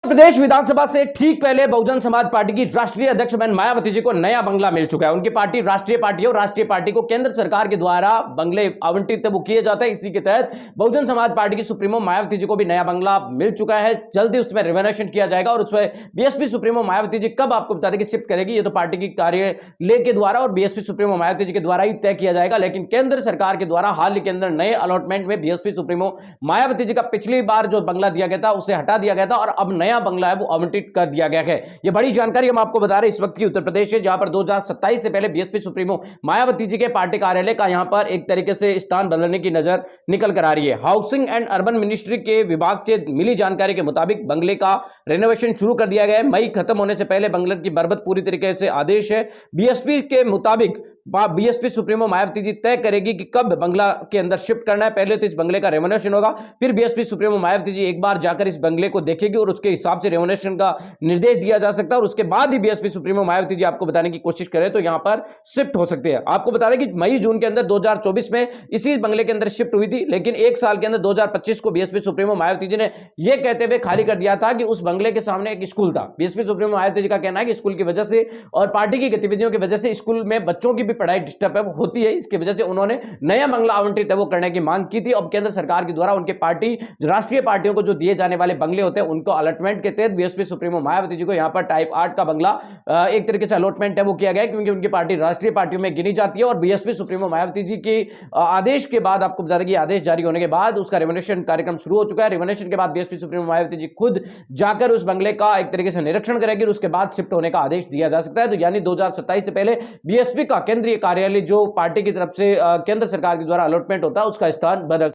प्रदेश विधानसभा से ठीक पहले बहुजन समाज पार्टी की राष्ट्रीय अध्यक्ष बहन मायावती जी को नया बंगला मिल चुका है। उनकी पार्टी राष्ट्रीय पार्टी है और राष्ट्रीय पार्टी को केंद्र सरकार के द्वारा बंगले आवंटित वो किए जाते हैं। इसी के तहत बहुजन समाज पार्टी की सुप्रीमो मायावती जी को भी नया बंगला मिल चुका है। जल्दी उसमें रिनोवेशन किया जाएगा और उसमें बीएसपी सुप्रीमो मायावती जी कब आपको बता दें कि शिफ्ट करेगी, ये तो पार्टी की कार्यालय के द्वारा और बीएसपी सुप्रीमो मायावती जी के द्वारा ही तय किया जाएगा। लेकिन केंद्र सरकार के द्वारा हाल ही के अंदर नए अलॉटमेंट में बीएसपी सुप्रीमो मायावती जी का पिछली बार जो बंगला दिया गया था उसे हटा दिया गया था और अब नया बंगला है वो आवंटित कर दिया गया है। यह बड़ी जानकारी हम आपको बता रहे हैं इस वक्त की उत्तर प्रदेश है, जहां पर 2027 से पहले बीएसपी सुप्रीमो मायावती जी के पार्टी कार्यालय का यहां पर एक तरीके से स्थान बदलने की नजर निकल कर आ रही है। हाउसिंग एंड अर्बन मिनिस्ट्री के विभाग से मिली जानकारी के मुताबिक बंगले का रेनोवेशन शुरू कर दिया गया है। मई खत्म होने से पहले बंगले की मरम्मत पूरी तरीके से आदेश है। बीएसपी के मुताबिक बीएसपी सुप्रीमो मायावती जी तय करेगी कि कब बंगला के अंदर शिफ्ट करना है। पहले तो इस बंगले का रेनोवेशन होगा, फिर बीएसपी सुप्रीमो मायावती जी एक बार जाकर इस बंगले को देखेगी और उसके हिसाब से रेनोवेशन का निर्देश दिया जा सकता है और उसके बाद ही बीएसपी सुप्रीमो मायावती जी आपको बताने की कोशिश करें तो यहां पर शिफ्ट हो सकते हैं। आपको बता दें कि मई जून के अंदर 2024 में इसी बंगले के अंदर शिफ्ट हुई थी, लेकिन एक साल के अंदर 2025 को बीएसपी सुप्रीमो मायावती जी ने यह कहते हुए खाली कर दिया था कि उस बंगले के सामने एक स्कूल था। बीएसपी सुप्रीमो मायावती जी का कहना है कि स्कूल की वजह से और पार्टी की गतिविधियों की वजह से स्कूल में बच्चों की भी पढ़ाई डिस्टर्ब है होती है, इसकी वजह से उन्होंने नया बंगला आवंटित है वो करने की मांग की थी। अब केंद्र सरकार के द्वारा उनके पार्टी राष्ट्रीय पार्टियों को जो दिए जाने वाले बंगले होते हैं उनको अलॉटमेंट के तहत बीएसपी सुप्रीमो मायावती जी को यहां पर टाइप 8 का बंगला एक तरीके से अलॉटमेंट है वो किया गया, क्योंकि उनकी पार्टी राष्ट्रीय पार्टियों में गिनी जाती है। और बीएसपी सुप्रीमो मायावती जी के आदेश के बाद आपको बता दें कि आदेश जारी होने के बाद उसका रेवोल्यूशन कार्यक्रम शुरू हो चुका है। रेवोल्यूशन के बाद बीएसपी सुप्रीमो मायावती जी खुद जाकर उस बंगले का एक तरीके से निरीक्षण करेगी और उसके बाद शिफ्ट होने का आदेश दिया जा सकता है। तो यानी 2027 से पहले बीएसपी का केंद्रीय कार्यालय जो पार्टी की तरफ से केंद्र सरकार के द्वारा अलॉटमेंट होता है उसका स्थान बदल